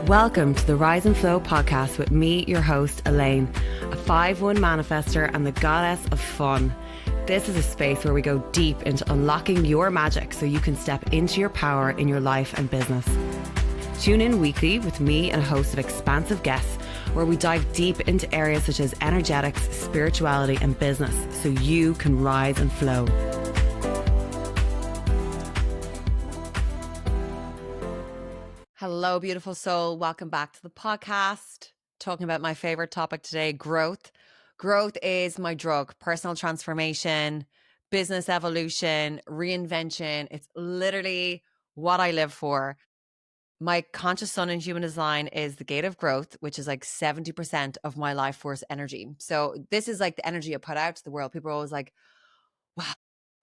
Welcome to the Rise and Flow podcast with me, your host, Elaine, a 5-1 manifester and the goddess of fun. This is a space where we go deep into unlocking your magic so you can step into your power in your life and business. Tune in weekly with me and a host of expansive guests where we dive deep into areas such as energetics, spirituality, and business so you can rise and flow. Hello, beautiful soul. Welcome back to the podcast. Talking about my favorite topic today, growth. Growth is my drug. Personal transformation, business evolution, reinvention. It's literally what I live for. My conscious sun in human design is the gate of growth, which is like 70% of my life force energy. So this is like the energy I put out to the world. People are always like, wow,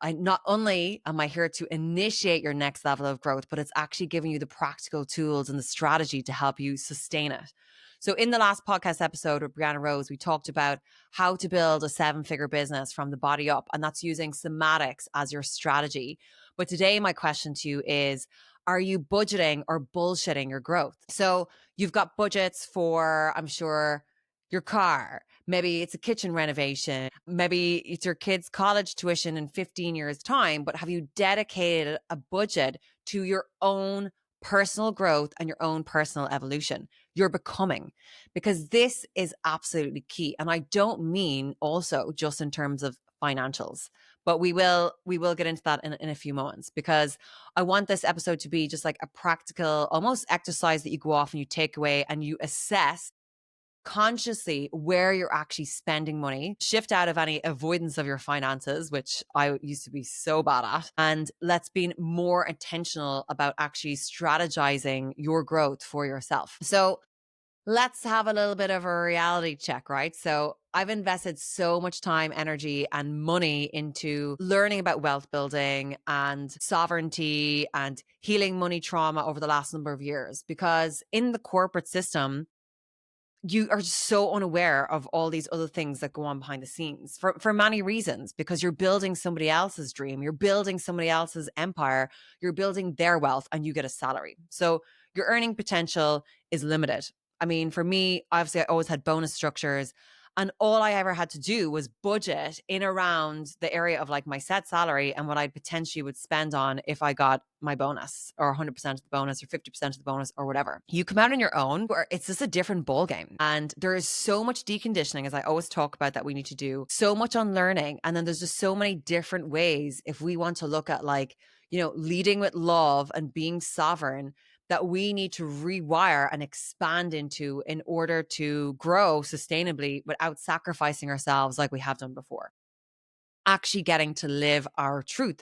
I not only am I here to initiate your next level of growth, but it's actually giving you the practical tools and the strategy to help you sustain it. So in the last podcast episode with Brianna Rose, we talked about how to build a 7-figure business from the body up, and that's using somatics as your strategy. But today, my question to you is, are you budgeting or bullshitting your growth? So you've got budgets for, I'm sure, your car. Maybe it's a kitchen renovation. Maybe it's your kid's college tuition in 15 years' time. But have you dedicated a budget to your own personal growth and your own personal evolution, your becoming? Because this is absolutely key. And I don't mean also just in terms of financials, but we will get into that in a few moments, because I want this episode to be just like a practical, almost exercise that you go off and you take away and you assess consciously where you're actually spending money, shift out of any avoidance of your finances, which I used to be so bad at, and let's be more intentional about actually strategizing your growth for yourself. So let's have a little bit of a reality check, right? So I've invested so much time, energy, and money into learning about wealth building and sovereignty and healing money trauma over the last number of years, because in the corporate system, you are so unaware of all these other things that go on behind the scenes for many reasons, because you're building somebody else's dream, you're building somebody else's empire, you're building their wealth, and you get a salary. So your earning potential is limited. I mean, for me, obviously, I always had bonus structures, and all I ever had to do was budget in around the area of like my set salary and what I potentially would spend on if I got my bonus, or 100% of the bonus, or 50% of the bonus, or whatever. You come out on your own, where it's just a different ball game. And there is so much deconditioning, as I always talk about, that we need to do, so much unlearning. And then there's just so many different ways, if we want to look at like, leading with love and being sovereign, that we need to rewire and expand into in order to grow sustainably without sacrificing ourselves like we have done before. Actually getting to live our truth.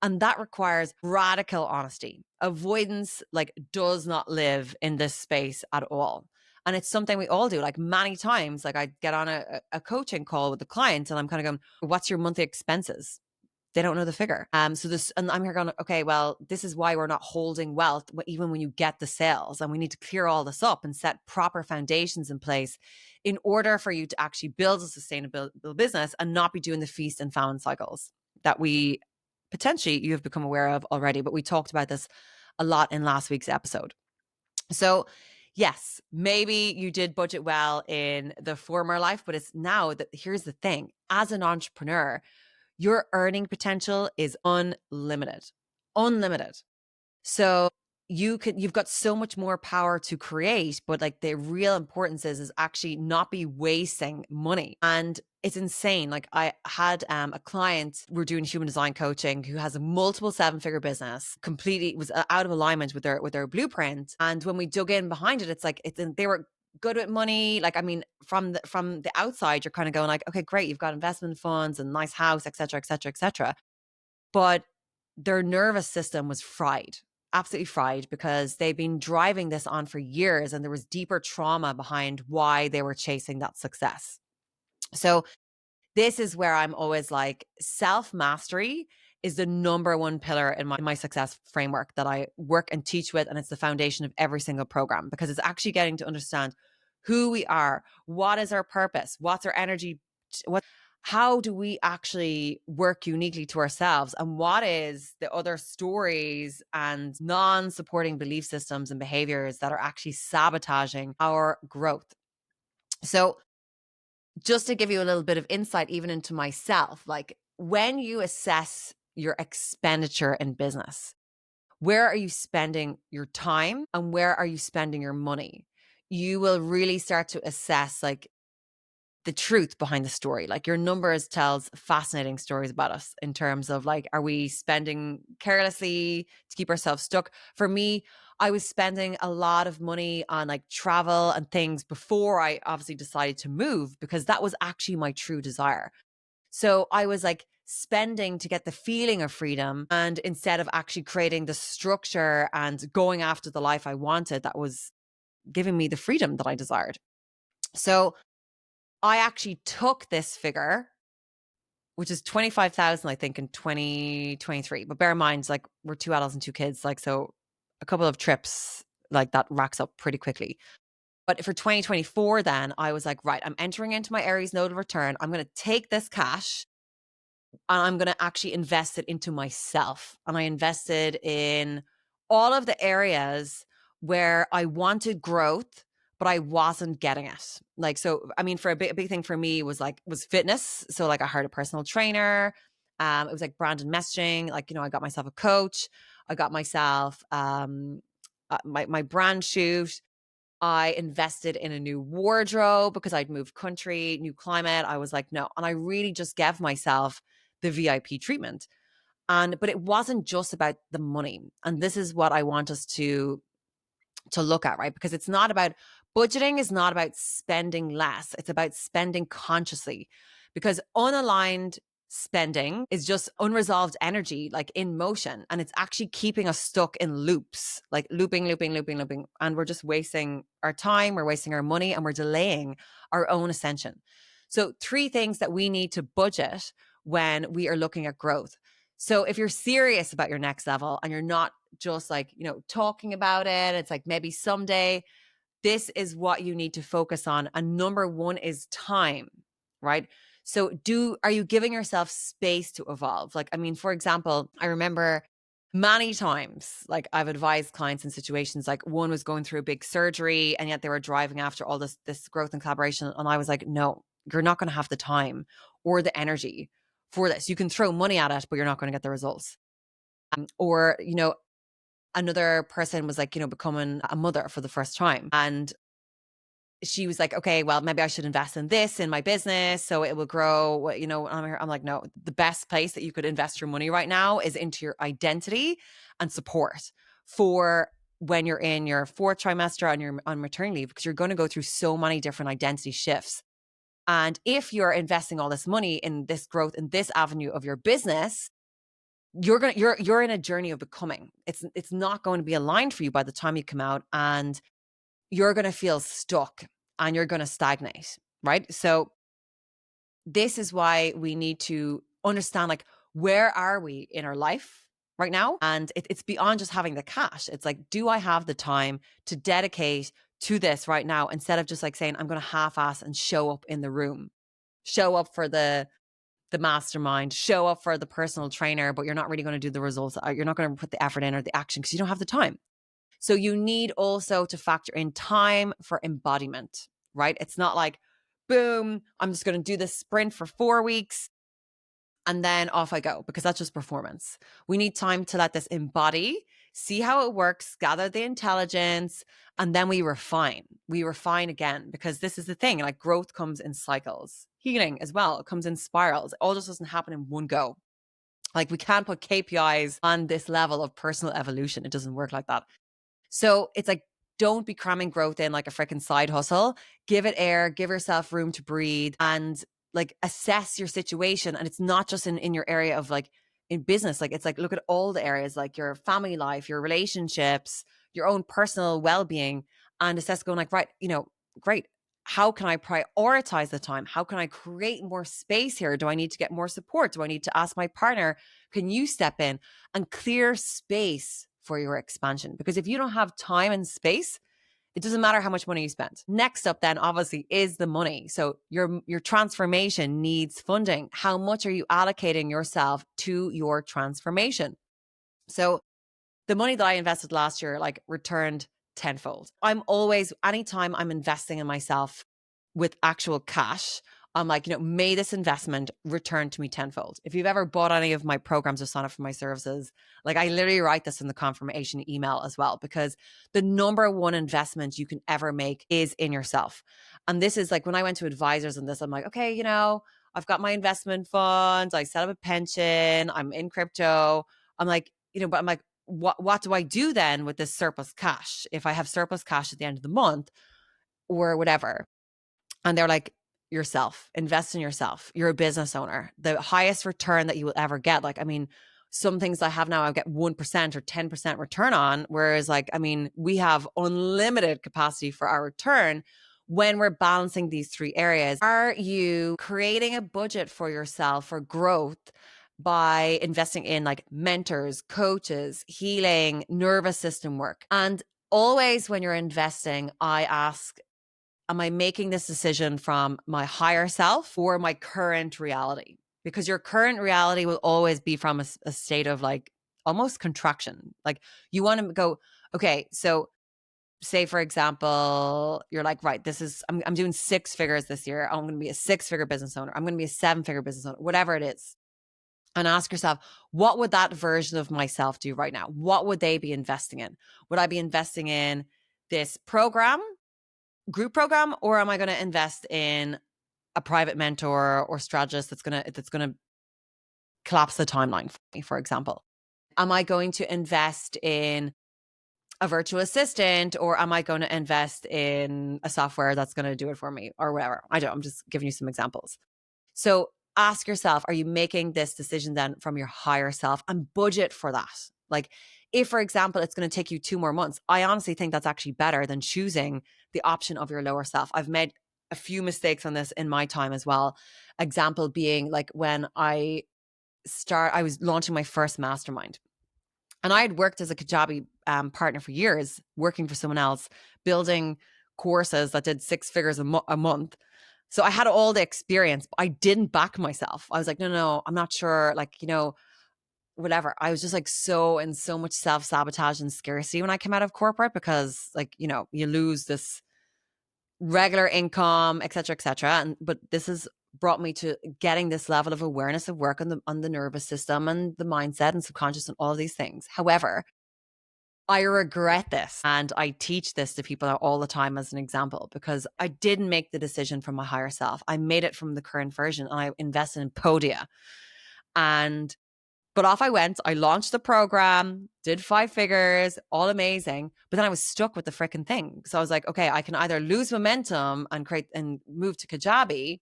And that requires radical honesty. Avoidance does not live in this space at all. And it's something we all do. Like many times, like I get on a coaching call with the client and I'm kind of going, what's your monthly expenses? They don't know the figure. And I'm here going, okay, well, this is why we're not holding wealth even when you get the sales. And we need to clear all this up and set proper foundations in place in order for you to actually build a sustainable business and not be doing the feast and famine cycles that you have become aware of already. But we talked about this a lot in last week's episode. So yes, maybe you did budget well in the former life, but it's now that here's the thing. As an entrepreneur, your earning potential is unlimited. So you've got so much more power to create, but like the real importance is actually not be wasting money. And it's insane. Like I had a client, we're doing human design coaching, who has a multiple 7-figure business, completely was out of alignment with their blueprint. And when we dug in behind it, they were good with money. Like, I mean, from the outside, you're kind of going like, okay, great. You've got investment funds and nice house, et cetera, et cetera, et cetera. But their nervous system was fried, absolutely fried, because they've been driving this on for years. And there was deeper trauma behind why they were chasing that success. So this is where I'm always like, self-mastery is the number one pillar in my success framework that I work and teach with. And it's the foundation of every single program, because it's actually getting to understand who we are, what is our purpose, what's our energy, how do we actually work uniquely to ourselves? And what is the other stories and non-supporting belief systems and behaviors that are actually sabotaging our growth? So just to give you a little bit of insight, even into myself, like when you assess your expenditure in business, where are you spending your time and where are you spending your money? You will really start to assess like the truth behind the story. Like your numbers tells fascinating stories about us in terms of like, are we spending carelessly to keep ourselves stuck? For me, I was spending a lot of money on like travel and things before I obviously decided to move, because that was actually my true desire. So I was like spending to get the feeling of freedom, and instead of actually creating the structure and going after the life I wanted that was giving me the freedom that I desired. So I actually took this figure, which is 25,000, I think, in 2023. But bear in mind, like we're two adults and two kids, like so a couple of trips like that racks up pretty quickly. But for 2024, then I was like, right, I'm entering into my Aries node of return. I'm going to take this cash and I'm going to actually invest it into myself. And I invested in all of the areas where I wanted growth, but I wasn't getting it. Like, so, I mean, for a big thing for me was fitness. So like I hired a personal trainer. It was like brand and messaging. Like, I got myself a coach. I got myself, my brand shoot. I invested in a new wardrobe because I'd moved country, new climate. I was like, no. And I really just gave myself the VIP treatment. But it wasn't just about the money. And this is what I want us to look at, right? Because it's not about budgeting, is not about spending less. It's about spending consciously, because unaligned spending is just unresolved energy, like in motion. And it's actually keeping us stuck in loops, like looping, looping, looping, looping. And we're just wasting our time, we're wasting our money, and we're delaying our own ascension. So 3 things that we need to budget when we are looking at growth. So if you're serious about your next level and you're not just like, talking about it, it's like maybe someday, this is what you need to focus on. And number 1 is time, right? So are you giving yourself space to evolve? Like, I mean, for example, I remember many times, like I've advised clients in situations like one was going through a big surgery and yet they were driving after all this growth and collaboration. And I was like, no, you're not going to have the time or the energy for this. You can throw money at it, but you're not going to get the results. Or, another person was like, becoming a mother for the first time. And she was like, okay, well, maybe I should invest in this in my business so it will grow. I'm like, no, the best place that you could invest your money right now is into your identity and support for when you're in your 4th trimester and you're on maternity leave, because you're going to go through so many different identity shifts. And if you're investing all this money in this growth in this avenue of your business, you're in a journey of becoming. It's not going to be aligned for you by the time you come out, and you're going to feel stuck and you're going to stagnate, right? So this is why we need to understand, like, where are we in our life right now? And it's beyond just having the cash. It's like, do I have the time to dedicate to this right now, instead of just like saying, I'm going to half-ass and show up in the room, show up for the mastermind, show up for the personal trainer, but you're not really going to do the results. You're not going to put the effort in or the action because you don't have the time. So you need also to factor in time for embodiment, right? It's not like, boom, I'm just going to do this sprint for 4 weeks and then off I go, because that's just performance. We need time to let this embody, see how it works, gather the intelligence, and then we refine. We refine again, because this is the thing, like growth comes in cycles. Healing as well, it comes in spirals. It all just doesn't happen in one go. Like we can't put KPIs on this level of personal evolution. It doesn't work like that. So it's like, don't be cramming growth in like a freaking side hustle. Give it air, give yourself room to breathe, and like assess your situation. And it's not just in your area of like in business. Like it's like, look at all the areas, like your family life, your relationships, your own personal well-being, and assess going like, right, great. How can I prioritize the time? How can I create more space here? Do I need to get more support? Do I need to ask my partner, can you step in and clear space for your expansion? Because if you don't have time and space, It doesn't matter how much money you spend. Next up then obviously is the money. So your transformation needs funding. How much are you allocating yourself to your transformation? So the money that I invested last year, like, returned tenfold. I'm always, anytime I'm investing in myself with actual cash, I'm like, may this investment return to me tenfold. If you've ever bought any of my programs or signed up for my services, like, I literally write this in the confirmation email as well, because the number one investment you can ever make is in yourself. And this is like, when I went to advisors on this, I'm like, okay, I've got my investment funds, I set up a pension, I'm in crypto. I'm like, but I'm like, what do I do then with this surplus cash? If I have surplus cash at the end of the month or whatever. And they're like, yourself, invest in yourself. You're a business owner. The highest return that you will ever get. Like, I mean, some things I have now, I get 1% or 10% return on. Whereas, like, I mean, we have unlimited capacity for our return when we're balancing these three areas. Are you creating a budget for yourself for growth by investing in like mentors, coaches, healing, nervous system work? And always when you're investing, I ask, am I making this decision from my higher self or my current reality? Because your current reality will always be from a state of like almost contraction. Like, you want to go, okay, so say for example, you're like, right, I'm doing 6 figures this year. I'm going to be a 6-figure business owner. I'm going to be a 7-figure business owner, whatever it is. And ask yourself, what would that version of myself do right now? What would they be investing in? Would I be investing in this group program, or am I going to invest in a private mentor or strategist that's going to collapse the timeline for me, for example? Am I going to invest in a virtual assistant, or am I going to invest in a software that's going to do it for me, or whatever? I'm just giving you some examples. So ask yourself, are you making this decision then from your higher self, and budget for that? Like, if, for example, it's going to take you 2 more months, I honestly think that's actually better than choosing the option of your lower self. I've made a few mistakes on this in my time as well. Example being, like, when I was launching my first mastermind. And I had worked as a Kajabi partner for years, working for someone else, building courses that did 6 figures a month. So I had all the experience, but I didn't back myself. I was like, no, I'm not sure. Like, whatever. I was just like so much self-sabotage and scarcity when I came out of corporate, because like, you lose this regular income, et cetera, et cetera. But this has brought me to getting this level of awareness of work on the nervous system and the mindset and subconscious and all of these things. However, I regret this, and I teach this to people all the time as an example, because I didn't make the decision from my higher self. I made it from the current version, and I invested in Podia. But off I went. I launched the program, did 5 figures, all amazing. But then I was stuck with the freaking thing. So I was like, okay, I can either lose momentum and move to Kajabi,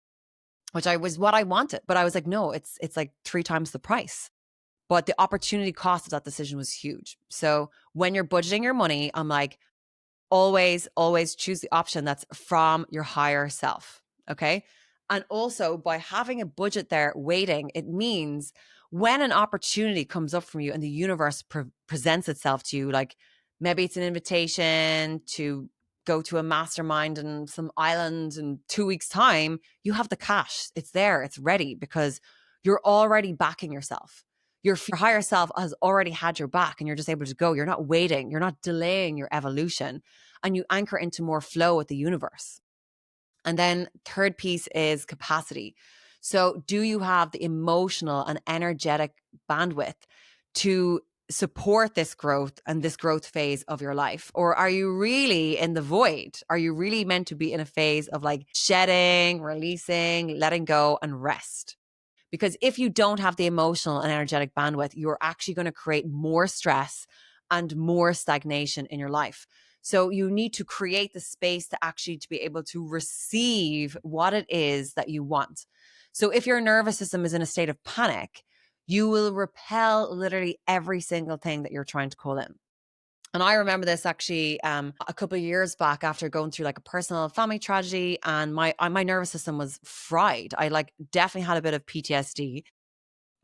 which was what I wanted. But I was like, no, it's like 3 times the price. But the opportunity cost of that decision was huge. So when you're budgeting your money, I'm like, always choose the option that's from your higher self. Okay. And also, by having a budget there waiting, it means when an opportunity comes up from you and the universe presents itself to you, like maybe it's an invitation to go to a mastermind in some island in 2 weeks' time, you have the cash. It's there, it's ready, because you're already backing yourself. Your higher self has already had your back, and you're just able to go. You're not waiting. You're not delaying your evolution, and you anchor into more flow with the universe. And then third piece is capacity. So do you have the emotional and energetic bandwidth to support this growth and this growth phase of your life? Or are you really in the void? Are you really meant to be in a phase of like shedding, releasing, letting go, and rest? Because if you don't have the emotional and energetic bandwidth, you're actually going to create more stress and more stagnation in your life. So you need to create the space to be able to receive what it is that you want. So if your nervous system is in a state of panic, you will repel literally every single thing that you're trying to call in. And I remember this actually a couple of years back, after going through like a personal family tragedy, and my nervous system was fried. I like definitely had a bit of PTSD,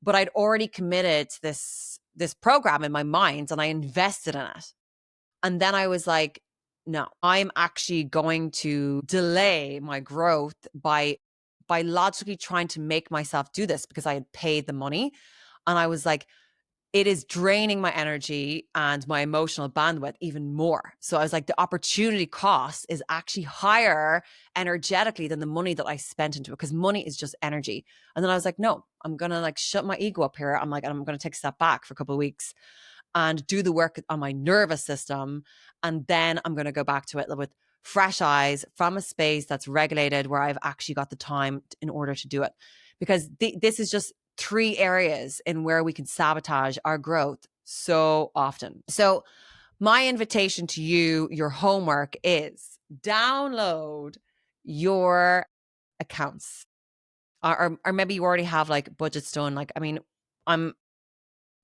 but I'd already committed to this program in my mind, and I invested in it. And then I was like, no, I'm actually going to delay my growth by logically trying to make myself do this because I had paid the money. And I was like, it is draining my energy and my emotional bandwidth even more. So I was like, the opportunity cost is actually higher energetically than the money that I spent into it, because money is just energy. And then I was like, no, I'm going to like shut my ego up here. I'm going to take a step back for a couple of weeks and do the work on my nervous system. And then I'm going to go back to it with fresh eyes from a space that's regulated, where I've actually got the time in order to do it. Because this is just 3 areas in where we can sabotage our growth so often. So my invitation to you, your homework is download your accounts. Or maybe you already have like budgets done. Like, I mean, I'm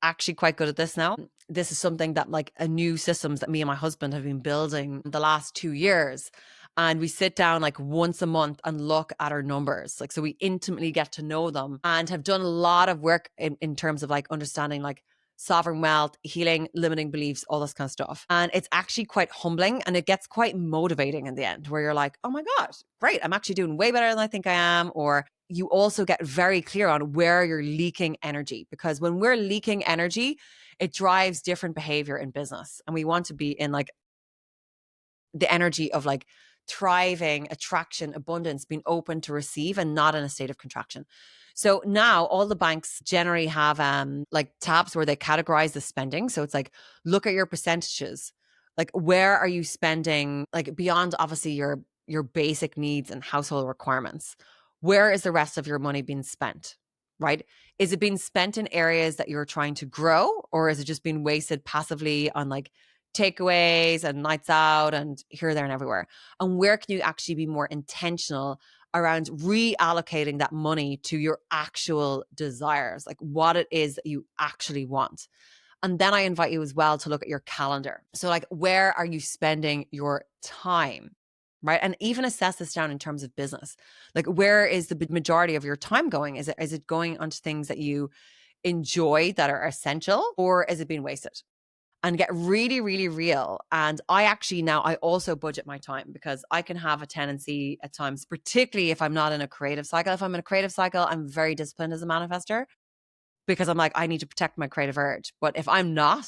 actually quite good at this now. This is something that like a new systems that me and my husband have been building the last 2 years. And we sit down like once a month and look at our numbers. Like, so we intimately get to know them and have done a lot of work in terms of like understanding like sovereign wealth, healing, limiting beliefs, all this kind of stuff. And it's actually quite humbling, and it gets quite motivating in the end, where you're like, oh my God, great. I'm actually doing way better than I think I am. Or you also get very clear on where you're leaking energy, because when we're leaking energy, it drives different behavior in business. And we want to be in like the energy of like thriving, attraction, abundance, being open to receive, and not in a state of contraction. So now all the banks generally have like tabs where they categorize the spending. So it's like, look at your percentages. Like, where are you spending, like beyond obviously your basic needs and household requirements? Where is the rest of your money being spent? Right? Is it being spent in areas that you're trying to grow, or is it just being wasted passively on like takeaways and nights out and here, there, and everywhere? And where can you actually be more intentional around reallocating that money to your actual desires, like what it is that you actually want? And then I invite you as well to look at your calendar. So like, where are you spending your time? Right? And even assess this down in terms of business. Like, where is the majority of your time going? Is it going onto things that you enjoy, that are essential, or is it being wasted? And get really, really real. And I also budget my time, because I can have a tendency at times, particularly if I'm not in a creative cycle. If I'm in a creative cycle, I'm very disciplined as a manifester, because I'm like, I need to protect my creative urge. But if I'm not,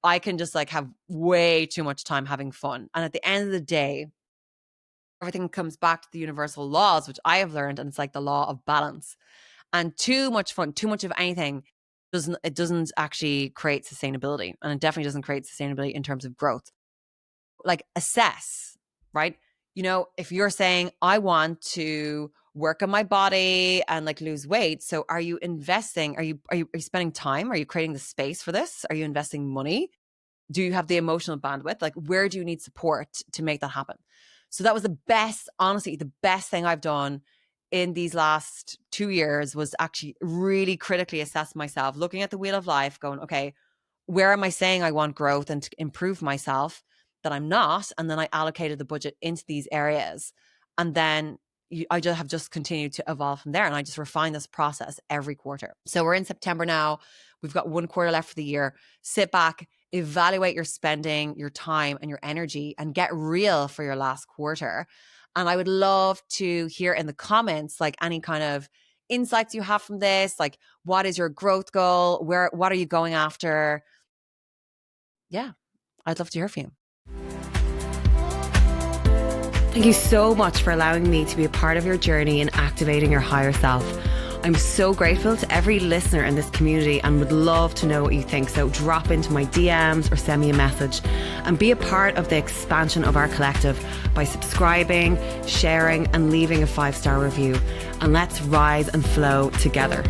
I can just like have way too much time having fun. And at the end of the day, everything comes back to the universal laws, which I have learned. And it's like the law of balance. And too much fun, too much of anything doesn't actually create sustainability. And it definitely doesn't create sustainability in terms of growth. Like, assess, right? You know, if you're saying, I want to work on my body and like lose weight. So are you investing? Are you spending time? Are you creating the space for this? Are you investing money? Do you have the emotional bandwidth? Like, where do you need support to make that happen? So that was honestly, the best thing I've done in these last 2 years, was actually really critically assess myself, looking at the wheel of life, going, okay, where am I saying I want growth and to improve myself that I'm not? And then I allocated the budget into these areas. And then I just have continued to evolve from there. And I just refine this process every quarter. So we're in September now. We've got 1 quarter left for the year. Sit back, evaluate your spending, your time, and your energy, and get real for your last quarter. And I would love to hear in the comments, like, any kind of insights you have from this. Like, what is your growth goal? What are you going after? Yeah, I'd love to hear from you. Thank you so much for allowing me to be a part of your journey in activating your higher self. I'm so grateful to every listener in this community and would love to know what you think. So drop into my DMs or send me a message and be a part of the expansion of our collective by subscribing, sharing, and leaving a 5-star review. And let's rise and flow together.